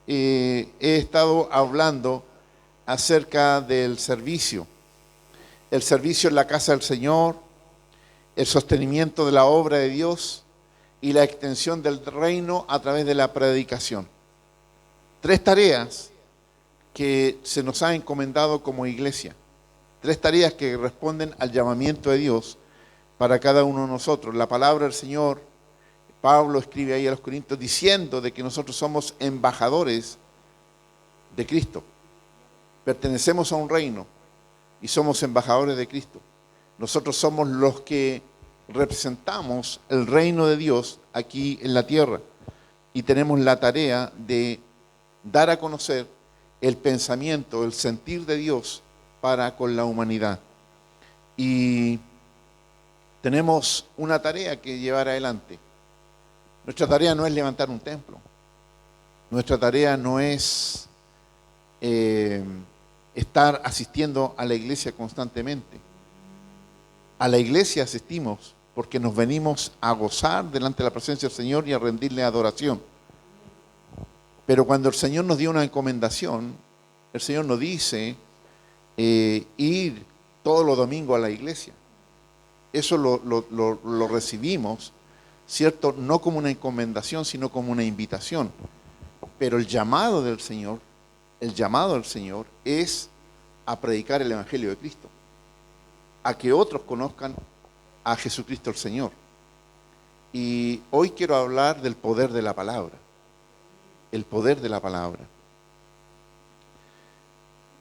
he estado hablando acerca del servicio. El servicio en la casa del Señor, el sostenimiento de la obra de Dios y la extensión del reino a través de la predicación. 3 tareas que se nos ha encomendado como iglesia. 3 tareas que responden al llamamiento de Dios para cada uno de nosotros. La palabra del Señor, Pablo escribe ahí a los Corintios diciendo de que nosotros somos embajadores de Cristo. Pertenecemos a un reino y somos embajadores de Cristo. Nosotros somos los que representamos el reino de Dios aquí en la tierra y tenemos la tarea de dar a conocer el pensamiento, el sentir de Dios para con la humanidad. Y tenemos una tarea que llevar adelante. Nuestra tarea no es levantar un templo. Nuestra tarea no es estar asistiendo a la iglesia constantemente. A la iglesia asistimos porque nos venimos a gozar delante de la presencia del Señor y a rendirle adoración. Pero cuando el Señor nos dio una encomendación, el Señor nos dice ir todos los domingos a la iglesia. Eso lo recibimos, ¿cierto? No como una encomendación, sino como una invitación. Pero el llamado del Señor es a predicar el Evangelio de Cristo, a que otros conozcan a Jesucristo el Señor. Y hoy quiero hablar del poder de la palabra. El poder de la palabra.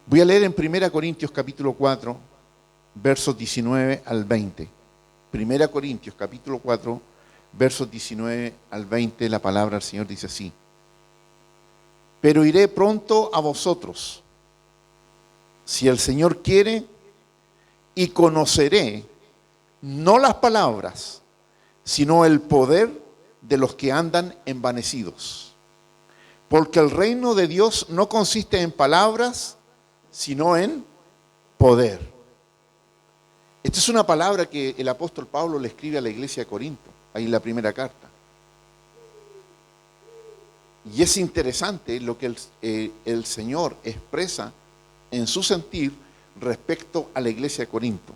Voy a leer en 1 Corintios capítulo 4, versos 19 al 20. 1 Corintios capítulo 4, versos 19 al 20, la palabra del Señor dice así: pero iré pronto a vosotros, si el Señor quiere, y conoceré no las palabras, sino el poder de los que andan envanecidos. Porque el reino de Dios no consiste en palabras, sino en poder. Esta es una palabra que el apóstol Pablo le escribe a la iglesia de Corinto, ahí en la primera carta. Y es interesante lo que el Señor expresa en su sentir respecto a la iglesia de Corinto.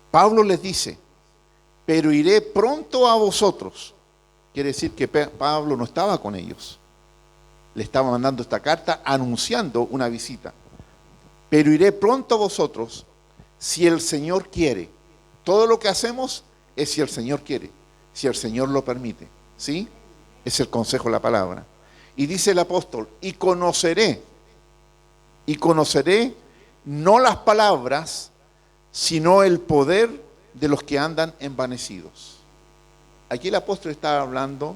Pablo les dice, pero iré pronto a vosotros. Quiere decir que Pablo no estaba con ellos. Le estaba mandando esta carta anunciando una visita. Pero iré pronto a vosotros si el Señor quiere. Todo lo que hacemos es si el Señor quiere, si el Señor lo permite. ¿Sí? Es el consejo de la palabra. Y dice el apóstol, y conoceré no las palabras, sino el poder de los que andan envanecidos. Aquí el apóstol está hablando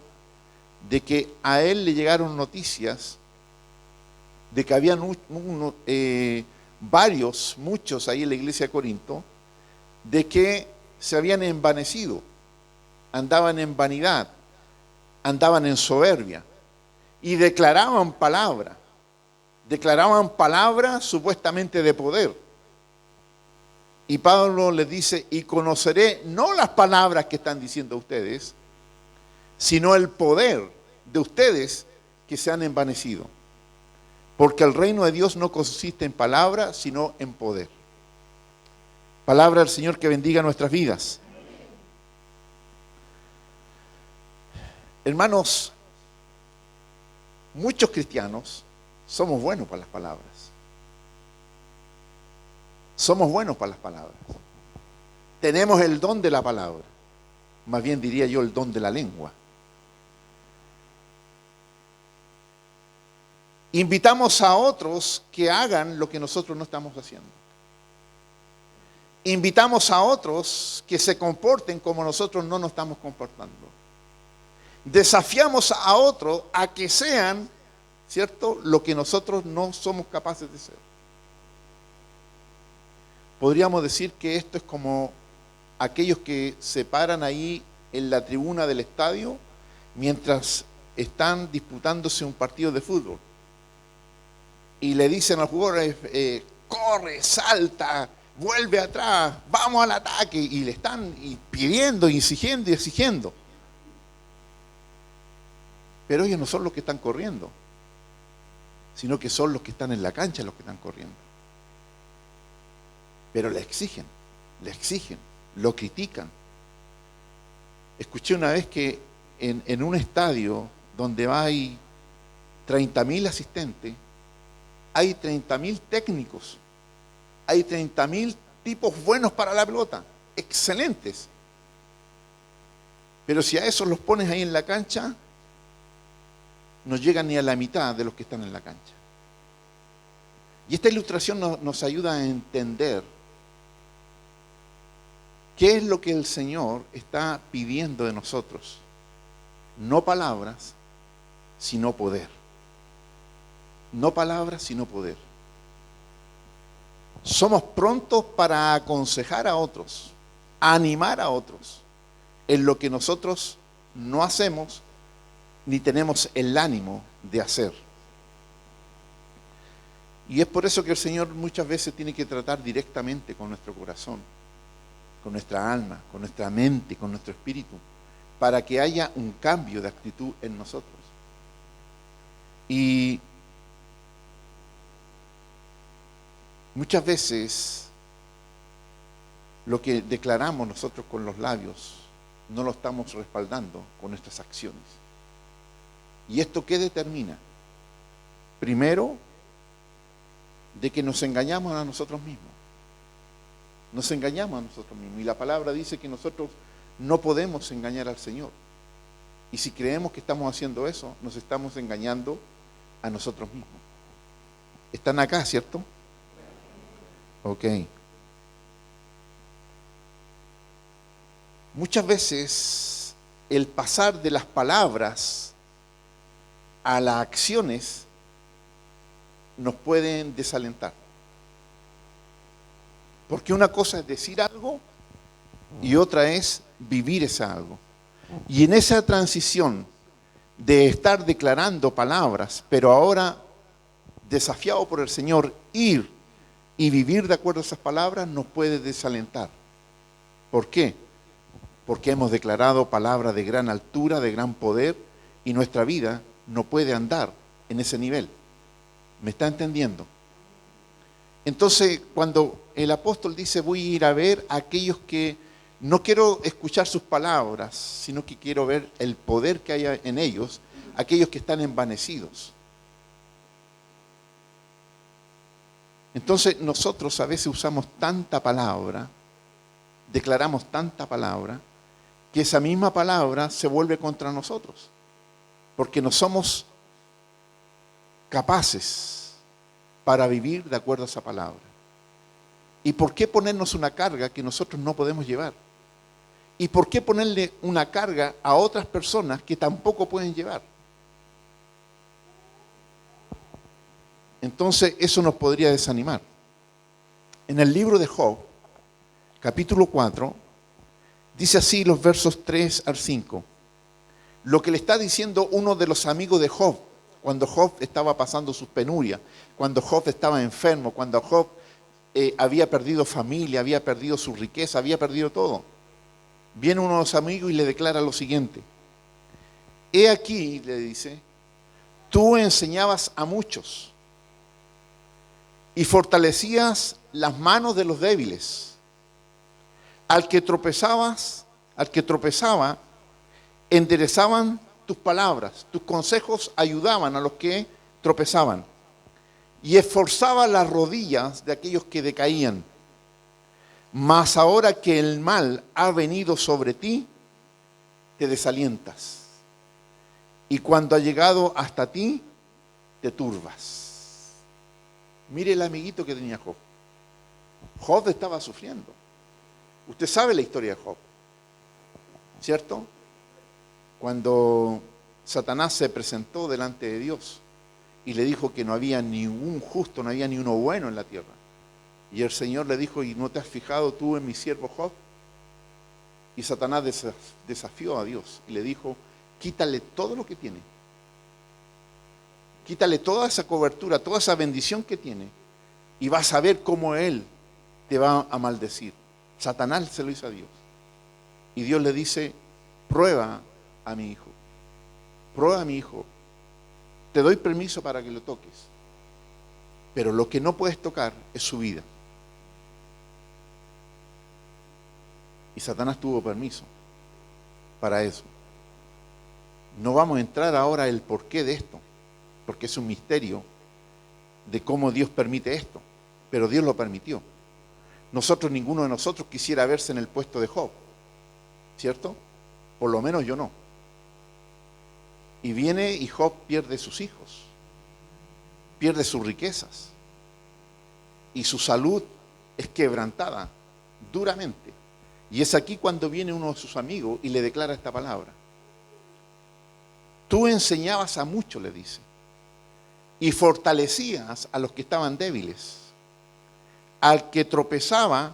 de que a él le llegaron noticias de que habían muchos ahí en la iglesia de Corinto, de que se habían envanecido, andaban en vanidad, andaban en soberbia y declaraban palabras supuestamente de poder. Y Pablo les dice, y conoceré no las palabras que están diciendo ustedes, sino el poder de ustedes que se han envanecido. Porque el reino de Dios no consiste en palabras, sino en poder. Palabra del Señor que bendiga nuestras vidas. Hermanos, muchos cristianos somos buenos para las palabras. Somos buenos para las palabras. Tenemos el don de la palabra. Más bien diría yo el don de la lengua. Invitamos a otros que hagan lo que nosotros no estamos haciendo. Invitamos a otros que se comporten como nosotros no nos estamos comportando. Desafiamos a otros a que sean, ¿cierto?, lo que nosotros no somos capaces de ser. Podríamos decir que esto es como aquellos que se paran ahí en la tribuna del estadio mientras están disputándose un partido de fútbol. Y le dicen al jugador, corre, salta, vuelve atrás, vamos al ataque. Y le están pidiendo, exigiendo y exigiendo. Pero ellos no son los que están corriendo. sino que son los que están en la cancha los que están corriendo. Pero le exigen, lo critican. Escuché una vez que en un estadio donde hay 30.000 asistentes, hay 30.000 técnicos, hay 30.000 tipos buenos para la pelota, excelentes. Pero si a esos los pones ahí en la cancha, no llegan ni a la mitad de los que están en la cancha. Y esta ilustración nos ayuda a entender qué es lo que el Señor está pidiendo de nosotros. No palabras, sino poder. No palabras, sino poder. Somos prontos para aconsejar a otros, a animar a otros en lo que nosotros no hacemos ni tenemos el ánimo de hacer. Y es por eso que el Señor muchas veces tiene que tratar directamente con nuestro corazón, con nuestra alma, con nuestra mente, con nuestro espíritu, para que haya un cambio de actitud en nosotros. Y muchas veces lo que declaramos nosotros con los labios no lo estamos respaldando con nuestras acciones. ¿Y esto qué determina? Primero, de que nos engañamos a nosotros mismos. Nos engañamos a nosotros mismos. Y la palabra dice que nosotros no podemos engañar al Señor. Y si creemos que estamos haciendo eso, nos estamos engañando a nosotros mismos. ¿Están acá, cierto? Ok. Muchas veces el pasar de las palabras a las acciones nos pueden desalentar. Porque una cosa es decir algo y otra es vivir ese algo. Y en esa transición de estar declarando palabras, pero ahora desafiado por el Señor, ir y vivir de acuerdo a esas palabras nos puede desalentar. ¿Por qué? Porque hemos declarado palabras de gran altura, de gran poder, y nuestra vida no puede andar en ese nivel. ¿Me está entendiendo? Entonces, cuando el apóstol dice, voy a ir a ver a aquellos que no quiero escuchar sus palabras, sino que quiero ver el poder que hay en ellos, aquellos que están envanecidos. Entonces, nosotros a veces usamos tanta palabra, declaramos tanta palabra, que esa misma palabra se vuelve contra nosotros, porque no somos capaces para vivir de acuerdo a esa palabra. ¿Y por qué ponernos una carga que nosotros no podemos llevar? ¿Y por qué ponerle una carga a otras personas que tampoco pueden llevar? Entonces eso nos podría desanimar. En el libro de Job, capítulo 4, dice así los versos 3 al 5. Lo que le está diciendo uno de los amigos de Job, cuando Job estaba pasando sus penurias, cuando Job estaba enfermo, cuando Job había perdido familia, había perdido su riqueza, había perdido todo. Viene uno de los amigos y le declara lo siguiente. He aquí, le dice, tú enseñabas a muchos y fortalecías las manos de los débiles. Al que tropezaba, enderezaban tus palabras, tus consejos ayudaban a los que tropezaban y esforzaba las rodillas de aquellos que decaían. Mas ahora que el mal ha venido sobre ti, te desalientas. Y cuando ha llegado hasta ti, te turbas. Mire el amiguito que tenía Job. Job estaba sufriendo. Usted sabe la historia de Job, ¿cierto? Cuando Satanás se presentó delante de Dios y le dijo que no había ni un justo, no había ni uno bueno en la tierra. Y el Señor le dijo, ¿y no te has fijado tú en mi siervo Job? Y Satanás desafió a Dios y le dijo, quítale todo lo que tiene. Quítale toda esa cobertura, toda esa bendición que tiene. Y vas a ver cómo Él te va a maldecir. Satanás se lo hizo a Dios. Y Dios le dice, prueba a mi hijo. Prueba a mi hijo. Te doy permiso para que lo toques. Pero lo que no puedes tocar es su vida. Y Satanás tuvo permiso para eso. No vamos a entrar ahora en el porqué de esto, porque es un misterio de cómo Dios permite esto. Pero Dios lo permitió. Ninguno de nosotros quisiera verse en el puesto de Job, ¿cierto? Por lo menos yo no. Y viene y Job pierde sus hijos, pierde sus riquezas, y su salud es quebrantada duramente. Y es aquí cuando viene uno de sus amigos y le declara esta palabra. Tú enseñabas a muchos, le dice, y fortalecías a los que estaban débiles. Al que tropezaba,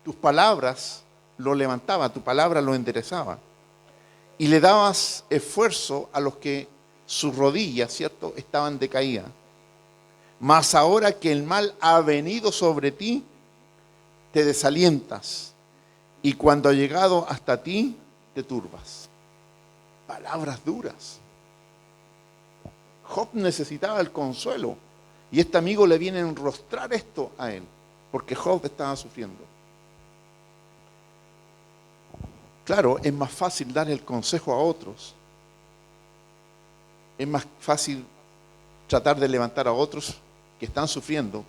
tus palabras lo levantaba, tu palabra lo enderezaba. Y le dabas esfuerzo a los que sus rodillas, ¿cierto?, estaban decaídas. Mas ahora que el mal ha venido sobre ti, te desalientas. Y cuando ha llegado hasta ti, te turbas. Palabras duras. Job necesitaba el consuelo. Y este amigo le viene a enrostrar esto a él. Porque Job estaba sufriendo. Claro, es más fácil dar el consejo a otros. Es más fácil tratar de levantar a otros que están sufriendo.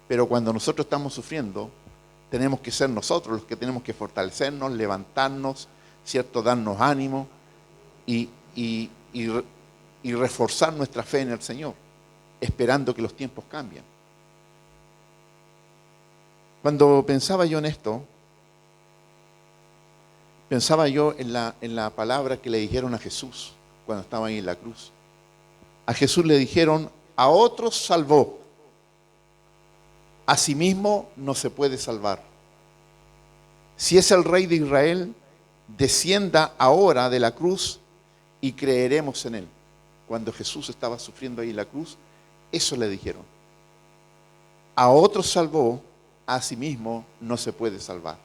Pero cuando nosotros estamos sufriendo, tenemos que ser nosotros los que tenemos que fortalecernos, levantarnos, ¿cierto?, darnos ánimo y reforzar nuestra fe en el Señor, esperando que los tiempos cambien. Cuando pensaba yo en esto, pensaba yo en la palabra que le dijeron a Jesús cuando estaba ahí en la cruz. A Jesús le dijeron, a otros salvó, a sí mismo no se puede salvar. Si es el Rey de Israel, descienda ahora de la cruz y creeremos en él. Cuando Jesús estaba sufriendo ahí en la cruz, eso le dijeron. A otros salvó, a sí mismo no se puede salvar.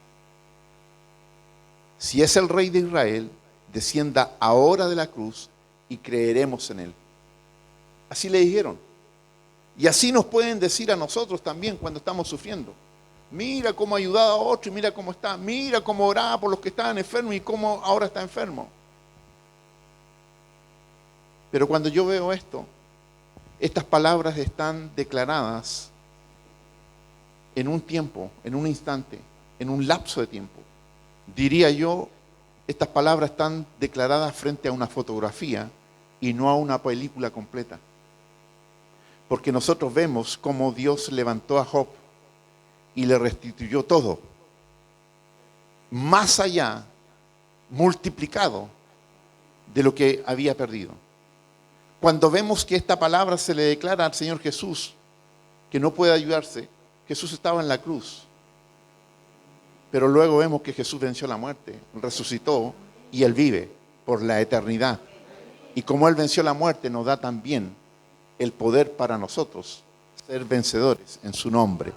Si es el Rey de Israel, descienda ahora de la cruz y creeremos en él. Así le dijeron. Y así nos pueden decir a nosotros también cuando estamos sufriendo. Mira cómo ha ayudado a otro y mira cómo está. Mira cómo oraba por los que estaban enfermos y cómo ahora está enfermo. Pero cuando yo veo esto, estas palabras están declaradas en un tiempo, en un instante, en un lapso de tiempo. Diría yo, estas palabras están declaradas frente a una fotografía y no a una película completa. Porque nosotros vemos cómo Dios levantó a Job y le restituyó todo. Más allá, multiplicado de lo que había perdido. Cuando vemos que esta palabra se le declara al Señor Jesús, que no puede ayudarse, Jesús estaba en la cruz. Pero luego vemos que Jesús venció la muerte, resucitó y Él vive por la eternidad. Y como Él venció la muerte, nos da también el poder para nosotros ser vencedores en su nombre.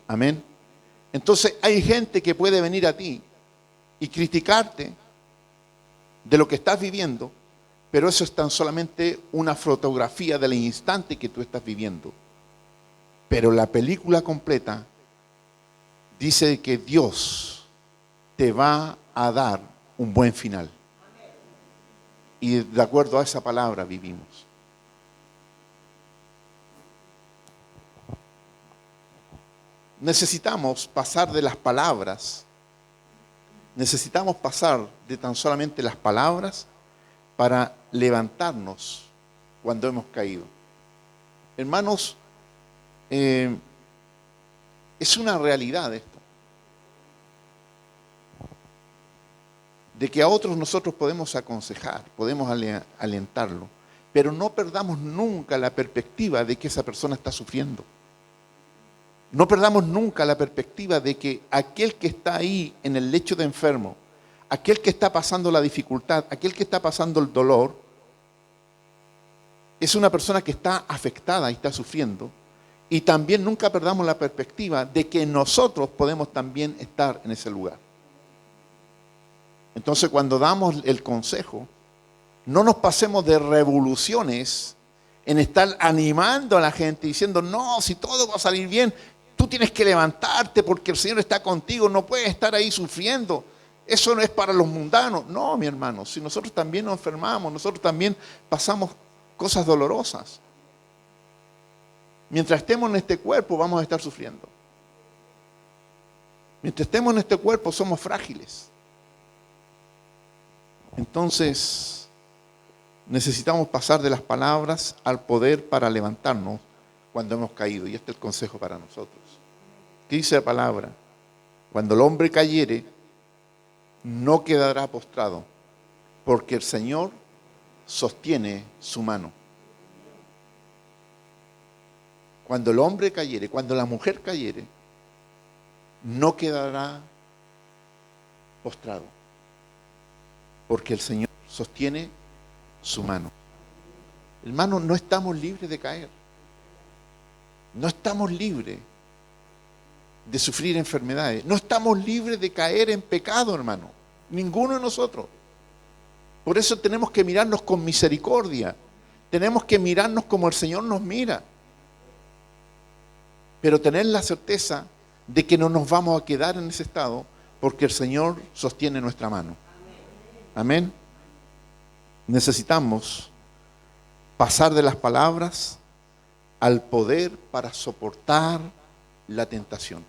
Amén. Entonces hay gente que puede venir a ti y criticarte de lo que estás viviendo, pero eso es tan solamente una fotografía del instante que tú estás viviendo. Pero la película completa dice que Dios te va a dar un buen final. Y de acuerdo a esa palabra vivimos. Necesitamos pasar de las palabras, necesitamos pasar de tan solamente las palabras para levantarnos cuando hemos caído. Hermanos, es una realidad esto. De que a otros nosotros podemos aconsejar, podemos alentarlo, pero no perdamos nunca la perspectiva de que esa persona está sufriendo. No perdamos nunca la perspectiva de que aquel que está ahí en el lecho de enfermo, aquel que está pasando la dificultad, aquel que está pasando el dolor, es una persona que está afectada y está sufriendo. Y también nunca perdamos la perspectiva de que nosotros podemos también estar en ese lugar. Entonces, cuando damos el consejo, no nos pasemos de revoluciones en estar animando a la gente, diciendo, no, si todo va a salir bien, tú tienes que levantarte porque el Señor está contigo, no puedes estar ahí sufriendo. Eso no es para los mundanos. No, mi hermano, si nosotros también nos enfermamos, nosotros también pasamos cosas dolorosas. Mientras estemos en este cuerpo vamos a estar sufriendo. Mientras estemos en este cuerpo somos frágiles. Entonces, necesitamos pasar de las palabras al poder para levantarnos cuando hemos caído. Y este es el consejo para nosotros. ¿Qué dice la palabra? Cuando el hombre cayere, no quedará postrado, porque el Señor sostiene su mano. Cuando el hombre cayere, cuando la mujer cayere, no quedará postrado, porque el Señor sostiene su mano. Hermano, no estamos libres de caer. No estamos libres de sufrir enfermedades. No estamos libres de caer en pecado, hermano. Ninguno de nosotros. Por eso tenemos que mirarnos con misericordia. Tenemos que mirarnos como el Señor nos mira. Pero tener la certeza de que no nos vamos a quedar en ese estado porque el Señor sostiene nuestra mano. Amén. Necesitamos pasar de las palabras al poder para soportar la tentación.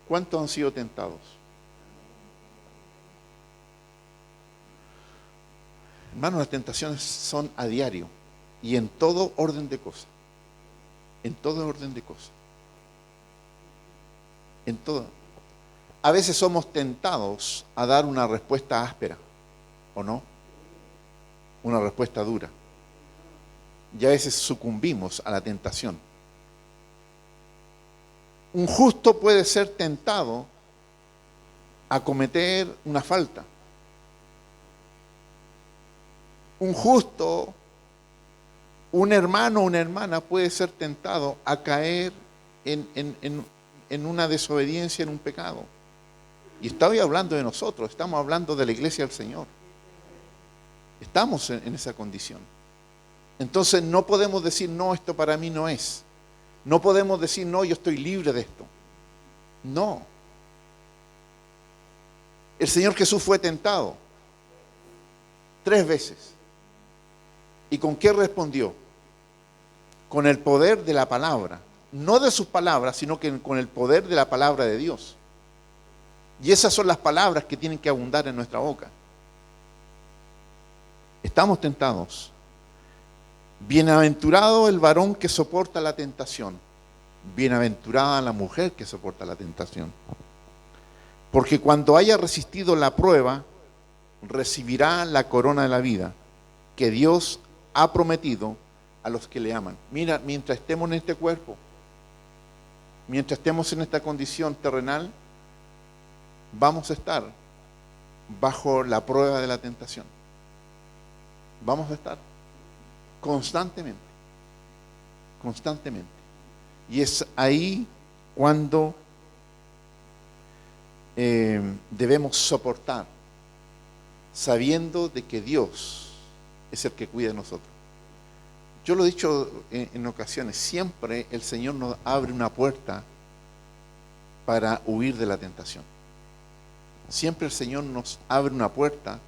¿Cuántos han sido tentados? Hermanos, las tentaciones son a diario y en todo orden de cosas. En todo orden de cosas. En todo. A veces somos tentados a dar una respuesta áspera, ¿o no? Una respuesta dura. Y a veces sucumbimos a la tentación. Un justo puede ser tentado a cometer una falta. Un justo, un hermano o una hermana puede ser tentado a caer en una desobediencia, en un pecado. Y estoy hablando de nosotros, estamos hablando de la iglesia del Señor. Estamos en esa condición. Entonces no podemos decir, no, esto para mí no es. No podemos decir, no, yo estoy libre de esto. No. El Señor Jesús fue tentado 3 veces. ¿Y con qué respondió? Con el poder de la palabra. No de sus palabras, sino que con el poder de la palabra de Dios. Y esas son las palabras que tienen que abundar en nuestra boca. Estamos tentados. Bienaventurado el varón que soporta la tentación. Bienaventurada la mujer que soporta la tentación. Porque cuando haya resistido la prueba, recibirá la corona de la vida que Dios ha prometido a los que le aman. Mira, mientras estemos en este cuerpo, mientras estemos en esta condición terrenal, vamos a estar bajo la prueba de la tentación. Vamos a estar constantemente, constantemente. Y es ahí cuando debemos soportar, sabiendo de que Dios es el que cuida de nosotros. Yo lo he dicho en ocasiones, siempre el Señor nos abre una puerta para huir de la tentación. Siempre el Señor nos abre una puerta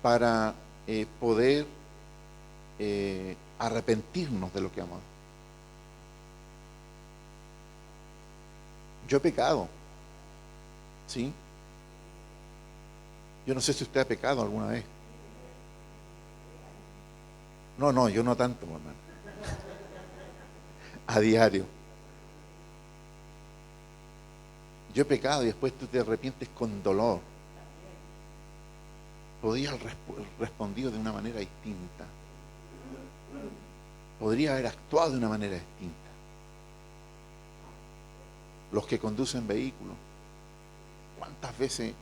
para poder arrepentirnos de lo que amamos. Yo he pecado, ¿sí? Yo no sé si usted ha pecado alguna vez. No, yo no tanto, hermano. A diario. Yo he pecado y después tú te arrepientes con dolor. Podría haber respondido de una manera distinta. Podría haber actuado de una manera distinta. Los que conducen vehículos, ¿cuántas veces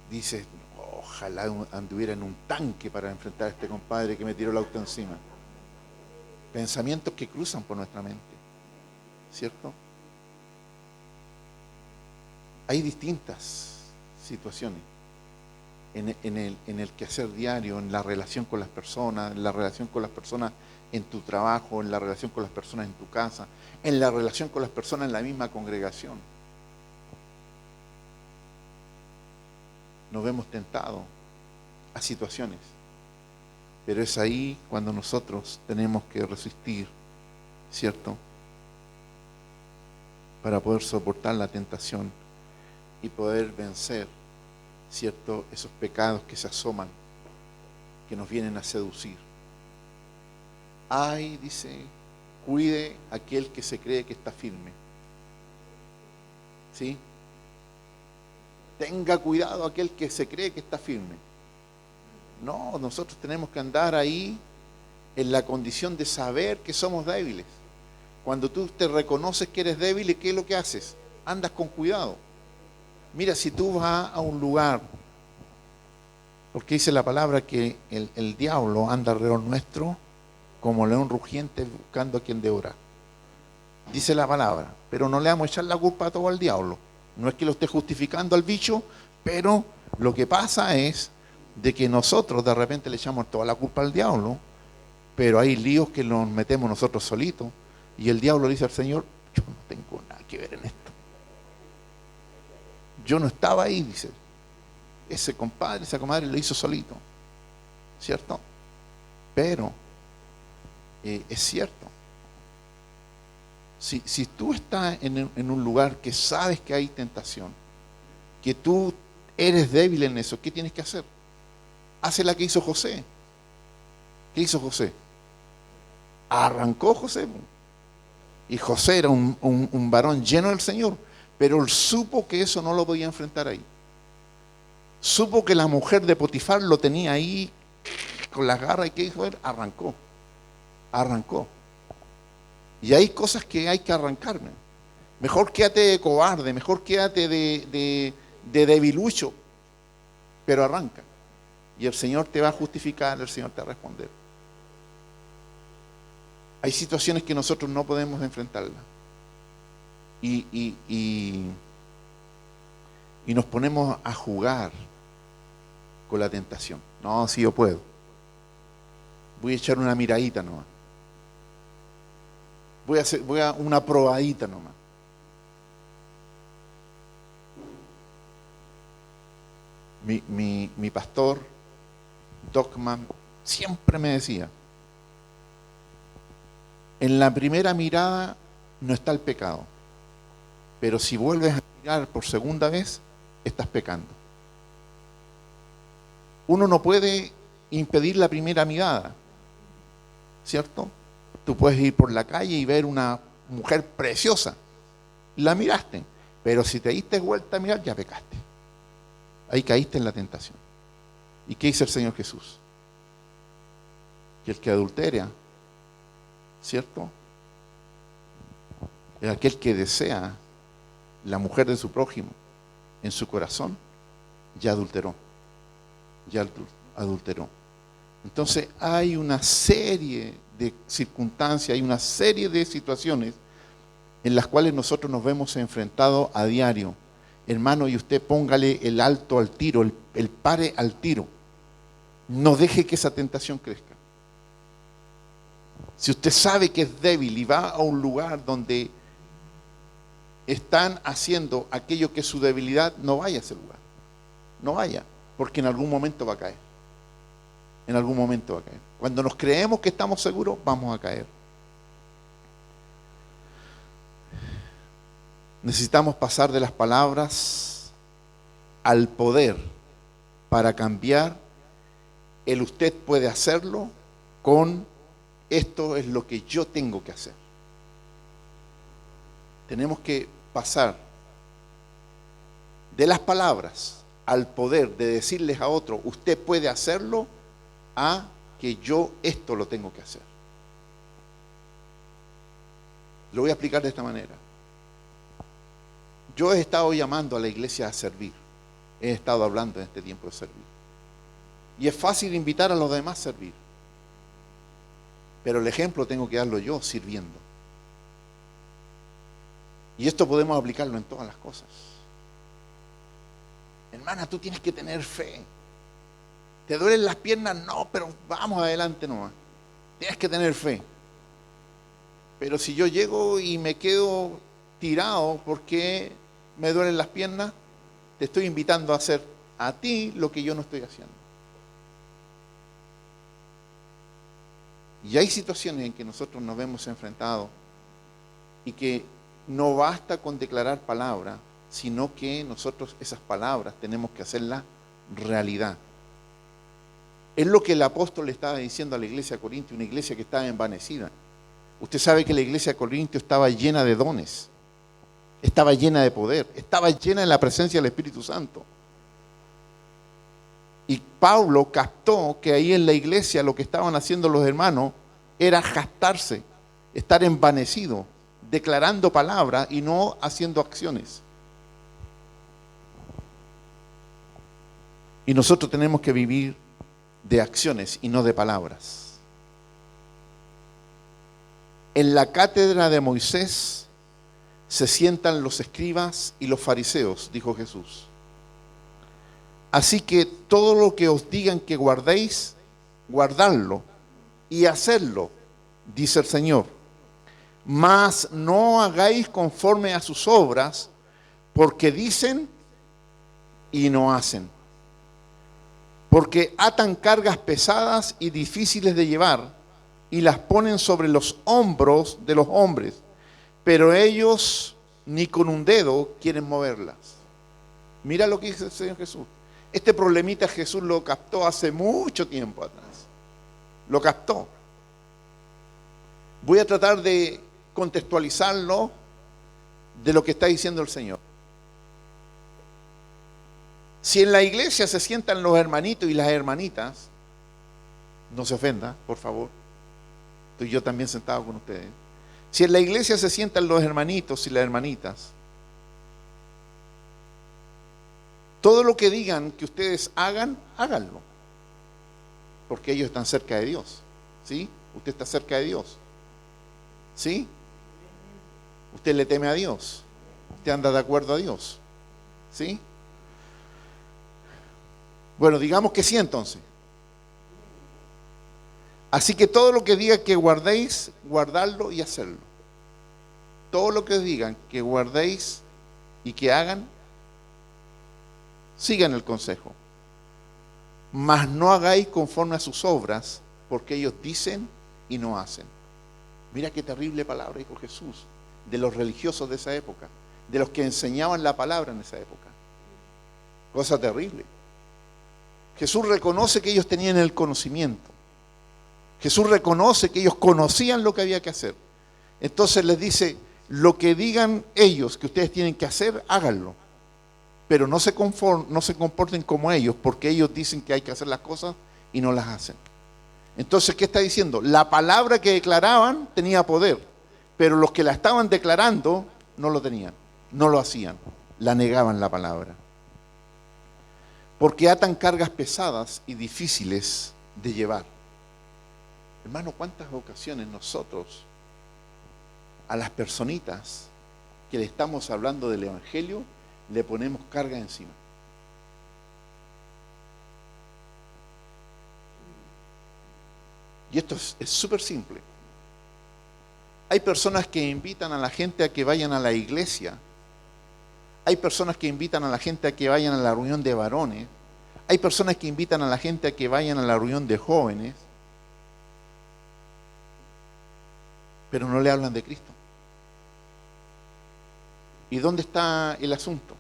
dices, ojalá anduviera en un tanque para enfrentar a este compadre que me tiró el auto encima? Pensamientos que cruzan por nuestra mente, ¿cierto? Hay distintas situaciones en el quehacer diario, en la relación con las personas, en la relación con las personas en tu trabajo, en la relación con las personas en tu casa, en la relación con las personas en la misma congregación. Nos vemos tentados a situaciones, pero es ahí cuando nosotros tenemos que resistir, ¿cierto? Para poder soportar la tentación y poder vencer, ¿cierto?, esos pecados que se asoman, que nos vienen a seducir. Ay, dice, cuide aquel que se cree que está firme. ¿Sí? Tenga cuidado aquel que se cree que está firme. No, nosotros tenemos que andar ahí en la condición de saber que somos débiles. Cuando tú te reconoces que eres débil, ¿qué es lo que haces? Andas con cuidado. Mira, si tú vas a un lugar, porque dice la palabra que el diablo anda alrededor nuestro como león rugiente buscando a quien devorar. Dice la palabra, pero no le vamos a echar la culpa a todo al diablo. No es que lo esté justificando al bicho, pero lo que pasa es de que nosotros de repente le echamos toda la culpa al diablo, pero hay líos que nos metemos nosotros solitos, y el diablo le dice al Señor, yo no tengo nada que ver en esto. Yo no estaba ahí, dice. Ese compadre, esa comadre lo hizo solito, ¿cierto? Pero es cierto. Si tú estás en un lugar que sabes que hay tentación, que tú eres débil en eso, ¿qué tienes que hacer? Hace la que hizo José. ¿Qué hizo José? Arrancó José. Y José era un varón lleno del Señor, pero él supo que eso no lo podía enfrentar ahí. Supo que la mujer de Potifar lo tenía ahí con las garras, y ¿qué hizo él? Arrancó. Y hay cosas que hay que arrancarme. Mejor quédate de cobarde, mejor quédate de debilucho, pero arranca. Y el Señor te va a justificar, el Señor te va a responder. Hay situaciones que nosotros no podemos enfrentarlas. Y nos ponemos a jugar con la tentación. No, si yo puedo. Voy a echar una miradita nomás. Voy a una probadita nomás. Mi pastor, Docman, siempre me decía, en la primera mirada no está el pecado, pero si vuelves a mirar por segunda vez, estás pecando. Uno no puede impedir la primera mirada, ¿cierto? Tú puedes ir por la calle y ver una mujer preciosa, la miraste, pero si te diste vuelta a mirar, ya pecaste. Ahí caíste en la tentación. ¿Y qué dice el Señor Jesús? Que el que adultera, ¿cierto?, es aquel que desea la mujer de su prójimo en su corazón, ya adulteró. Entonces hay una serie de circunstancias, hay una serie de situaciones en las cuales nosotros nos vemos enfrentados a diario. Hermano, y usted póngale el alto al tiro, el pare al tiro. No deje que esa tentación crezca. Si usted sabe que es débil y va a un lugar donde están haciendo aquello que es su debilidad, no vaya a ese lugar. No vaya, porque en algún momento va a caer. En algún momento va a caer. Cuando nos creemos que estamos seguros, vamos a caer. Necesitamos pasar de las palabras al poder para cambiar el usted puede hacerlo con esto es lo que yo tengo que hacer. Tenemos que pasar de las palabras al poder de decirles a otro usted puede hacerlo a que yo esto lo tengo que hacer. Lo voy a explicar de esta manera. Yo he estado llamando a la iglesia a servir. He estado hablando en este tiempo de servir. Y es fácil invitar a los demás a servir. Pero el ejemplo tengo que darlo yo sirviendo. Y esto podemos aplicarlo en todas las cosas. Hermana, tú tienes que tener fe. ¿Te duelen las piernas? No, pero vamos adelante nomás. Tienes que tener fe. Pero si yo llego y me quedo tirado porque me duelen las piernas, te estoy invitando a hacer a ti lo que yo no estoy haciendo. Y hay situaciones en que nosotros nos vemos enfrentados y que no basta con declarar palabras, sino que nosotros esas palabras tenemos que hacerlas realidad. Es lo que el apóstol le estaba diciendo a la iglesia de Corintio, una iglesia que estaba envanecida. Usted sabe que la iglesia de Corintio estaba llena de dones, estaba llena de poder, estaba llena de la presencia del Espíritu Santo. Y Pablo captó que ahí en la iglesia lo que estaban haciendo los hermanos era jactarse, estar envanecido, declarando palabras y no haciendo acciones. Y nosotros tenemos que vivir de acciones y no de palabras. En la cátedra de Moisés se sientan los escribas y los fariseos, dijo Jesús. Así que todo lo que os digan que guardéis, guardadlo y hacedlo, dice el Señor. Mas no hagáis conforme a sus obras, porque dicen y no hacen. Porque atan cargas pesadas y difíciles de llevar y las ponen sobre los hombros de los hombres, pero ellos ni con un dedo quieren moverlas. Mira lo que dice el Señor Jesús. Este problemita Jesús lo captó hace mucho tiempo atrás. Lo captó. Voy a tratar de contextualizarlo de lo que está diciendo el Señor. Si en la iglesia se sientan los hermanitos y las hermanitas, no se ofenda, por favor. Estoy yo también sentado con ustedes. Si en la iglesia se sientan los hermanitos y las hermanitas, todo lo que digan que ustedes hagan, háganlo. Porque ellos están cerca de Dios. ¿Sí? Usted está cerca de Dios. ¿Sí? Usted le teme a Dios. Usted anda de acuerdo a Dios. ¿Sí? Bueno, digamos que sí entonces. Así que todo lo que diga que guardéis, guardadlo y hacerlo. Todo lo que digan que guardéis y que hagan, sigan el consejo. Mas no hagáis conforme a sus obras, porque ellos dicen y no hacen. Mira qué terrible palabra dijo Jesús de los religiosos de esa época, de los que enseñaban la palabra en esa época. Cosa terrible. Jesús reconoce que ellos tenían el conocimiento. Jesús reconoce que ellos conocían lo que había que hacer. Entonces les dice, lo que digan ellos que ustedes tienen que hacer, háganlo. Pero no se comporten como ellos, porque ellos dicen que hay que hacer las cosas y no las hacen. Entonces, ¿qué está diciendo? La palabra que declaraban tenía poder, pero los que la estaban declarando no lo tenían, no lo hacían, la negaban la palabra. Porque atan cargas pesadas y difíciles de llevar. Hermano, ¿cuántas ocasiones nosotros a las personitas que le estamos hablando del Evangelio le ponemos carga encima? Y esto es súper simple. Hay personas que invitan a la gente a que vayan a la iglesia. Hay personas que invitan a la gente a que vayan a la reunión de varones. Hay personas que invitan a la gente a que vayan a la reunión de jóvenes. Pero no le hablan de Cristo. ¿Y dónde está el asunto?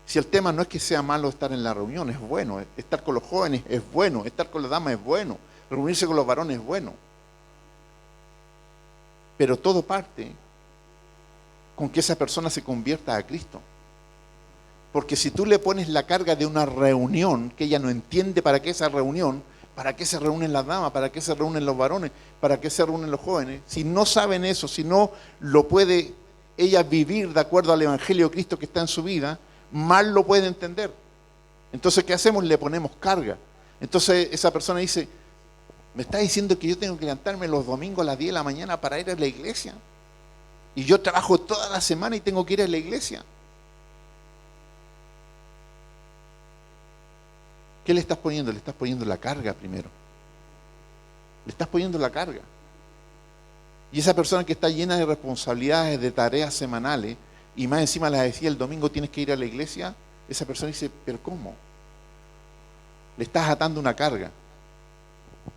Si el tema no es que sea malo estar en la reunión, es bueno. Estar con los jóvenes es bueno. Estar con las damas es bueno. Reunirse con los varones es bueno. Pero todo parte con que esa persona se convierta a Cristo. Porque si tú le pones la carga de una reunión, que ella no entiende para qué esa reunión, para qué se reúnen las damas, para qué se reúnen los varones, para qué se reúnen los jóvenes, si no saben eso, si no lo puede ella vivir de acuerdo al Evangelio de Cristo que está en su vida, mal lo puede entender. Entonces, ¿qué hacemos? Le ponemos carga. Entonces esa persona dice, ¿me está diciendo que yo tengo que levantarme los domingos a las 10 de la mañana para ir a la iglesia? Y yo trabajo toda la semana y tengo que ir a la iglesia. ¿Qué le estás poniendo? Le estás poniendo la carga primero. Le estás poniendo la carga. Y esa persona que está llena de responsabilidades, de tareas semanales, y más encima las decía el domingo tienes que ir a la iglesia, esa persona dice, ¿pero cómo? Le estás atando una carga.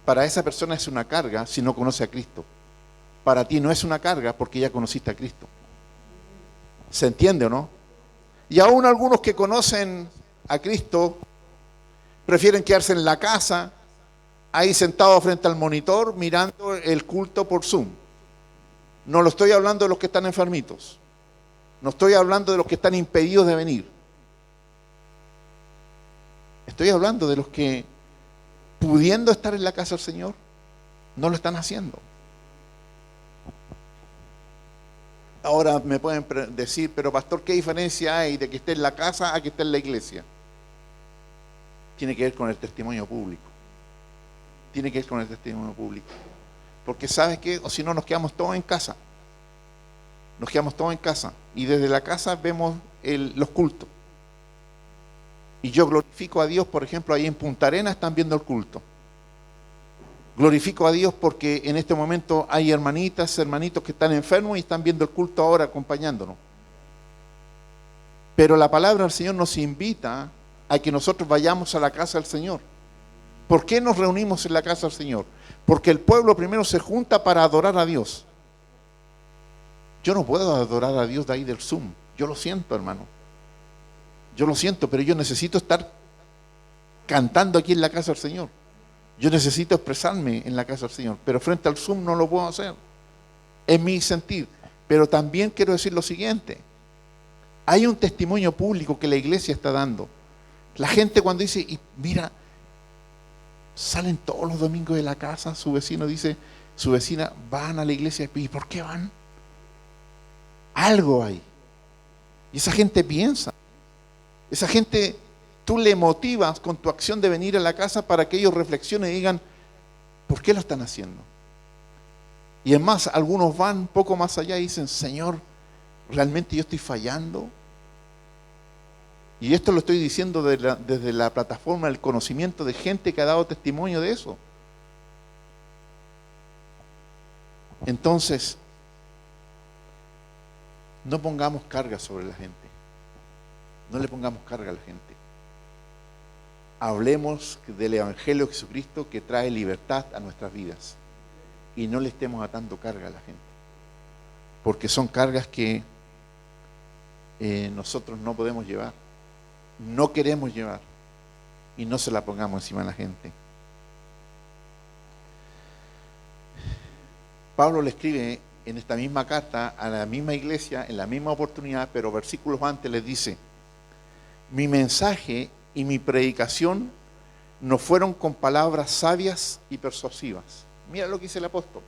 Para esa persona es una carga si no conoce a Cristo. Para ti no es una carga porque ya conociste a Cristo. ¿Se entiende o no? Y aún algunos que conocen a Cristo prefieren quedarse en la casa, ahí sentado frente al monitor, mirando el culto por Zoom. No lo estoy hablando de los que están enfermitos. No estoy hablando de los que están impedidos de venir. Estoy hablando de los que, pudiendo estar en la casa del Señor, no lo están haciendo. Ahora me pueden decir, pero pastor, ¿qué diferencia hay de que esté en la casa a que esté en la iglesia? Tiene que ver con el testimonio público. Tiene que ver con el testimonio público. Porque ¿sabes qué? O si no, nos quedamos todos en casa. Nos quedamos todos en casa. Y desde la casa vemos los cultos. Y yo glorifico a Dios, por ejemplo, ahí en Punta Arenas están viendo el culto. Glorifico a Dios porque en este momento hay hermanitas, hermanitos que están enfermos y están viendo el culto ahora acompañándonos. Pero la palabra del Señor nos invita a que nosotros vayamos a la casa del Señor. ¿Por qué nos reunimos en la casa del Señor? Porque el pueblo primero se junta para adorar a Dios. Yo no puedo adorar a Dios de ahí del Zoom. Yo lo siento, hermano. Yo lo siento, pero yo necesito estar cantando aquí en la casa del Señor. Yo necesito expresarme en la casa del Señor, pero frente al Zoom no lo puedo hacer. Es mi sentir. Pero también quiero decir lo siguiente. Hay un testimonio público que la iglesia está dando. La gente cuando dice, y mira, salen todos los domingos de la casa, su vecino dice, su vecina, van a la iglesia, ¿y por qué van? Algo hay. Y esa gente piensa. Esa gente, tú le motivas con tu acción de venir a la casa para que ellos reflexionen y digan, ¿por qué lo están haciendo? Y es más, algunos van un poco más allá y dicen, Señor, ¿realmente yo estoy fallando? Y esto lo estoy diciendo desde la plataforma del conocimiento de gente que ha dado testimonio de eso. Entonces, no pongamos carga sobre la gente. No le pongamos carga a la gente. Hablemos del Evangelio de Jesucristo que trae libertad a nuestras vidas. Y no le estemos atando carga a la gente. Porque son cargas que nosotros no podemos llevar. No queremos llevar. Y no se la pongamos encima a la gente. Pablo le escribe en esta misma carta a la misma iglesia, en la misma oportunidad, pero versículos antes les dice, mi mensaje y mi predicación no fueron con palabras sabias y persuasivas. Mira lo que dice el apóstol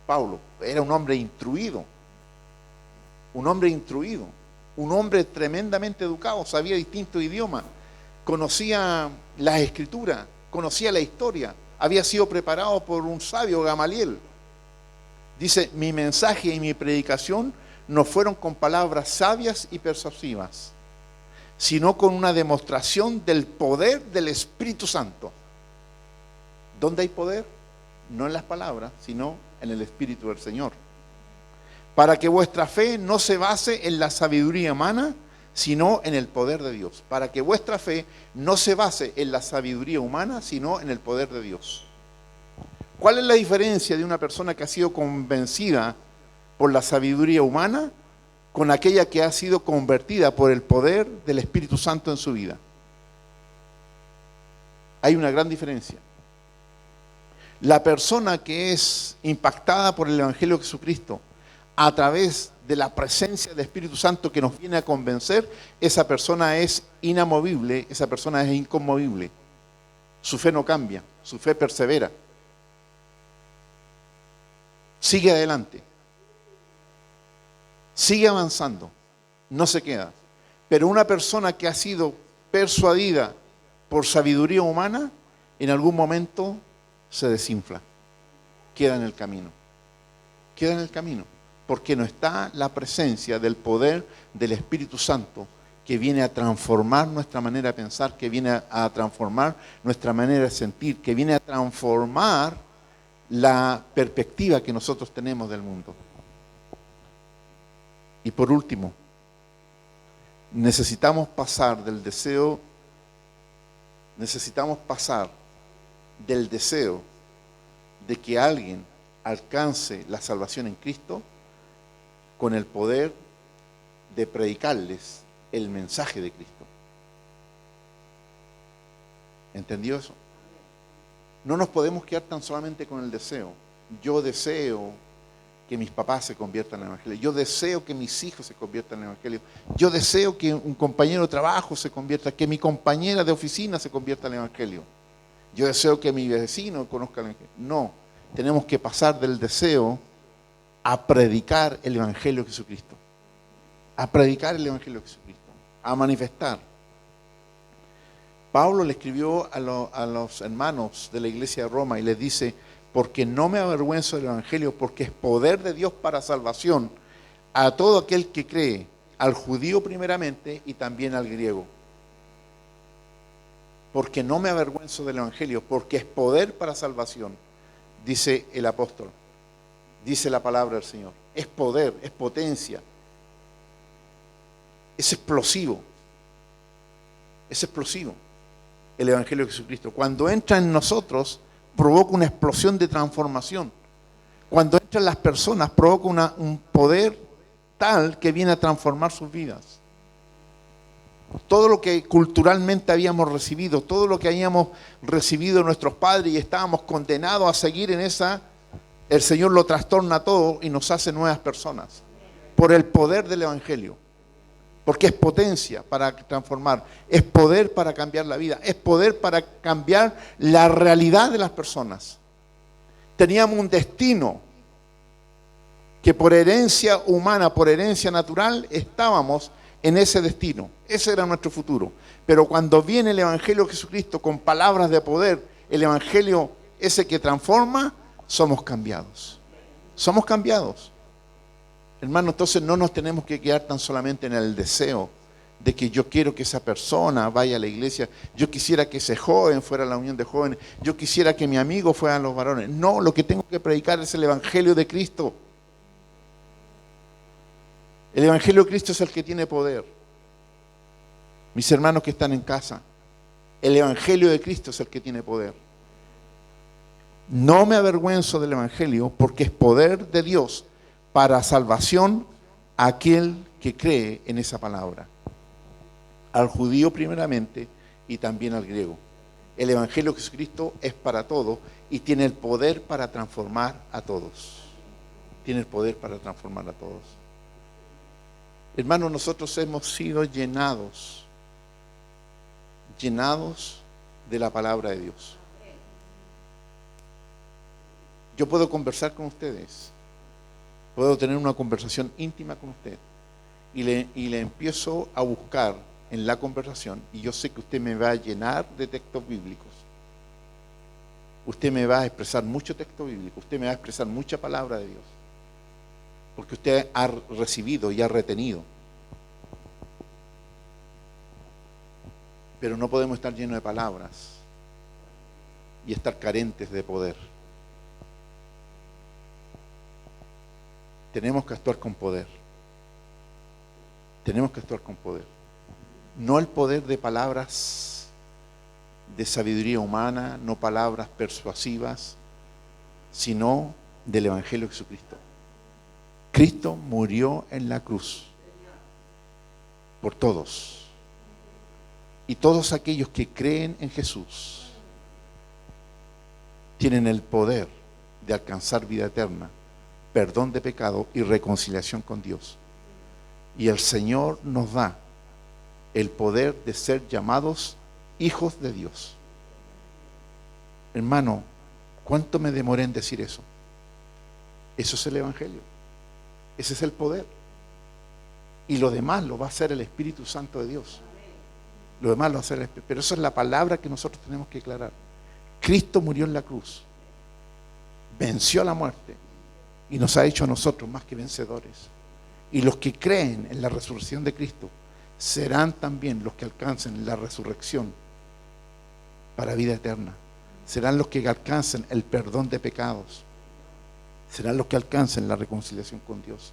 Pablo. Era un hombre instruido. Un hombre instruido. Un hombre tremendamente educado. Sabía distintos idiomas. Conocía las escrituras. Conocía la historia. Había sido preparado por un sabio, Gamaliel. Dice, mi mensaje y mi predicación no fueron con palabras sabias y persuasivas, sino con una demostración del poder del Espíritu Santo. ¿Dónde hay poder? No en las palabras, sino en el Espíritu del Señor. Para que vuestra fe no se base en la sabiduría humana, sino en el poder de Dios. Para que vuestra fe no se base en la sabiduría humana, sino en el poder de Dios. ¿Cuál es la diferencia de una persona que ha sido convencida por la sabiduría humana con aquella que ha sido convertida por el poder del Espíritu Santo en su vida? Hay una gran diferencia. La persona que es impactada por el Evangelio de Jesucristo a través de la presencia del Espíritu Santo que nos viene a convencer, esa persona es inamovible, esa persona es inconmovible. Su fe no cambia, su fe persevera. Sigue adelante. Sigue avanzando. No se queda. Pero una persona que ha sido persuadida por sabiduría humana, en algún momento se desinfla. Queda en el camino. Queda en el camino. Porque no está la presencia del poder del Espíritu Santo que viene a transformar nuestra manera de pensar, que viene a transformar nuestra manera de sentir, que viene a transformar la perspectiva que nosotros tenemos del mundo. Y por último, necesitamos pasar del deseo de que alguien alcance la salvación en Cristo con el poder de predicarles el mensaje de Cristo. ¿Entendió eso? No nos podemos quedar tan solamente con el deseo. Yo deseo que mis papás se conviertan en el Evangelio. Yo deseo que mis hijos se conviertan en el Evangelio. Yo deseo que un compañero de trabajo se convierta, que mi compañera de oficina se convierta en el Evangelio. Yo deseo que mi vecino conozca el Evangelio. No, tenemos que pasar del deseo a predicar el Evangelio de Jesucristo. A predicar el Evangelio de Jesucristo. A manifestar. Pablo le escribió a los hermanos de la iglesia de Roma y les dice: porque no me avergüenzo del Evangelio, porque es poder de Dios para salvación a todo aquel que cree, al judío primeramente y también al griego. Porque no me avergüenzo del Evangelio, porque es poder para salvación, dice el apóstol, dice la palabra del Señor. Es poder, es potencia, es explosivo, el Evangelio de Jesucristo. Cuando entra en nosotros, provoca una explosión de transformación. Cuando entran las personas, provoca un poder tal que viene a transformar sus vidas. Todo lo que culturalmente habíamos recibido, todo lo que habíamos recibido de nuestros padres y estábamos condenados a seguir en esa, el Señor lo trastorna todo y nos hace nuevas personas. Por el poder del Evangelio. Porque es potencia para transformar, es poder para cambiar la vida, es poder para cambiar la realidad de las personas. Teníamos un destino que por herencia humana, por herencia natural, estábamos en ese destino. Ese era nuestro futuro. Pero cuando viene el Evangelio de Jesucristo con palabras de poder, el Evangelio ese que transforma, somos cambiados. Somos cambiados. Hermano, entonces no nos tenemos que quedar tan solamente en el deseo de que yo quiero que esa persona vaya a la iglesia, yo quisiera que ese joven fuera a la unión de jóvenes, yo quisiera que mi amigo fuera a los varones. No, lo que tengo que predicar es el Evangelio de Cristo. El Evangelio de Cristo es el que tiene poder. Mis hermanos que están en casa, el Evangelio de Cristo es el que tiene poder. No me avergüenzo del Evangelio porque es poder de Dios para salvación a aquel que cree en esa palabra. Al judío primeramente y también al griego. El Evangelio de Jesucristo es para todos y tiene el poder para transformar a todos. Tiene el poder para transformar a todos. Hermanos, nosotros hemos sido llenados de la palabra de Dios. Yo puedo conversar con ustedes. Puedo tener una conversación íntima con usted y le empiezo a buscar en la conversación y yo sé que usted me va a llenar de textos bíblicos. Usted me va a expresar mucho texto bíblico, usted me va a expresar mucha palabra de Dios. Porque usted ha recibido y ha retenido. Pero no podemos estar llenos de palabras y estar carentes de poder. Tenemos que actuar con poder. Tenemos que actuar con poder. No el poder de palabras de sabiduría humana, no palabras persuasivas, sino del Evangelio de Jesucristo. Cristo murió en la cruz por todos. Y todos aquellos que creen en Jesús tienen el poder de alcanzar vida eterna, perdón de pecado y reconciliación con Dios. Y el Señor nos da el poder de ser llamados hijos de Dios. Hermano, ¿cuánto me demoré en decir eso? Eso es el Evangelio. Ese es el poder. Y lo demás lo va a hacer el Espíritu Santo de Dios. Lo demás lo va a hacer el Espíritu. Pero eso es la palabra que nosotros tenemos que aclarar. Cristo murió en la cruz. Venció a la muerte. Y nos ha hecho a nosotros más que vencedores. Y los que creen en la resurrección de Cristo serán también los que alcancen la resurrección para vida eterna. Serán los que alcancen el perdón de pecados. Serán los que alcancen la reconciliación con Dios.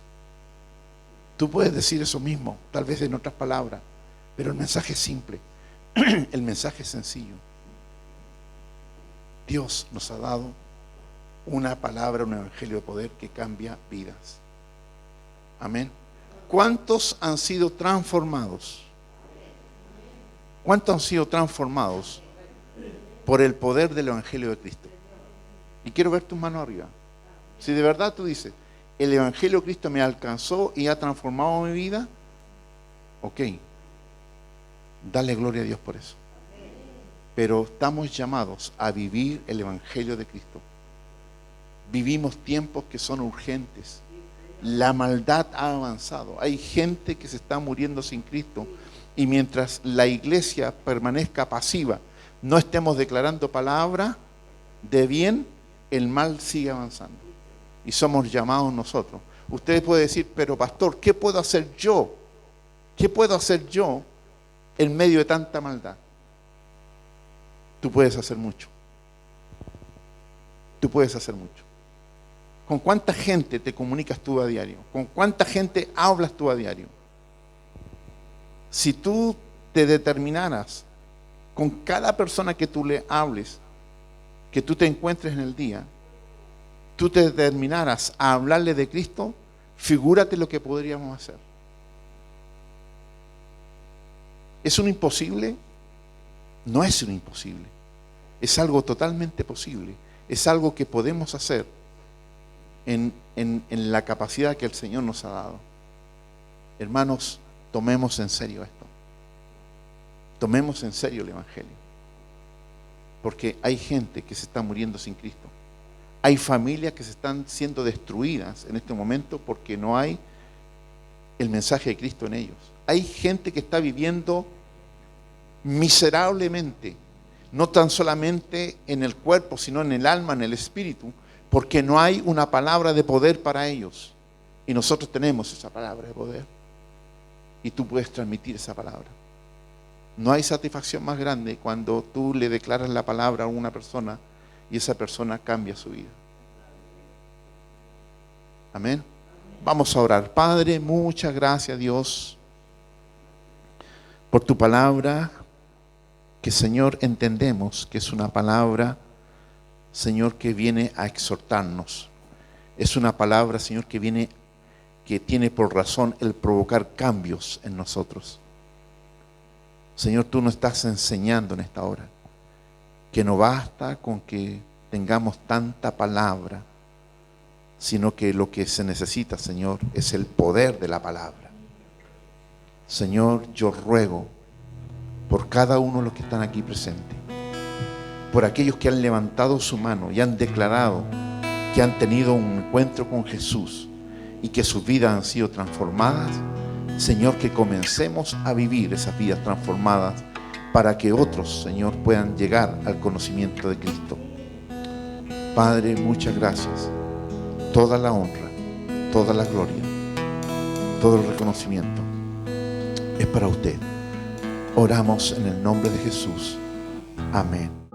Tú puedes decir eso mismo, tal vez en otras palabras, pero el mensaje es simple. El mensaje es sencillo. Dios nos ha dado una palabra, un evangelio de poder que cambia vidas. Amén. ¿Cuántos han sido transformados? ¿Cuántos han sido transformados por el poder del evangelio de Cristo? Y quiero ver tus manos arriba. Si de verdad tú dices, el evangelio de Cristo me alcanzó y ha transformado mi vida, ok, dale gloria a Dios por eso. Pero estamos llamados a vivir el evangelio de Cristo. Vivimos tiempos que son urgentes. La maldad ha avanzado. Hay gente que se está muriendo sin Cristo. Y mientras la iglesia permanezca pasiva, no estemos declarando palabra de bien, el mal sigue avanzando. Y somos llamados nosotros. Usted puede decir, pero pastor, ¿qué puedo hacer yo? ¿Qué puedo hacer yo en medio de tanta maldad? Tú puedes hacer mucho. Tú puedes hacer mucho. ¿Con cuánta gente te comunicas tú a diario? ¿Con cuánta gente hablas tú a diario? Si tú te determinaras con cada persona que tú le hables, que tú te encuentres en el día, tú te determinaras a hablarle de Cristo, figúrate lo que podríamos hacer. ¿Es un imposible? No es un imposible. Es algo totalmente posible. Es algo que podemos hacer en la capacidad que el Señor nos ha dado. Hermanos, tomemos en serio esto. Tomemos en serio el evangelio. Porque hay gente que se está muriendo sin Cristo. Hay familias que se están siendo destruidas en este momento porque no hay el mensaje de Cristo en ellos. Hay gente que está viviendo miserablemente, no tan solamente en el cuerpo, sino en el alma, en el espíritu, porque no hay una palabra de poder para ellos. Y nosotros tenemos esa palabra de poder. Y tú puedes transmitir esa palabra. No hay satisfacción más grande cuando tú le declaras la palabra a una persona y esa persona cambia su vida. Amén. Vamos a orar. Padre, muchas gracias, Dios, por tu palabra, que, Señor, entendemos que es una palabra, Señor, que viene a exhortarnos. Es una palabra, Señor, que tiene por razón el provocar cambios en nosotros. Señor, tú nos estás enseñando en esta hora que no basta con que tengamos tanta palabra, sino que lo que se necesita, Señor, es el poder de la palabra. Señor, yo ruego por cada uno de los que están aquí presentes, por aquellos que han levantado su mano y han declarado que han tenido un encuentro con Jesús y que sus vidas han sido transformadas. Señor, que comencemos a vivir esas vidas transformadas para que otros, Señor, puedan llegar al conocimiento de Cristo. Padre, muchas gracias. Toda la honra, toda la gloria, todo el reconocimiento es para usted. Oramos en el nombre de Jesús. Amén.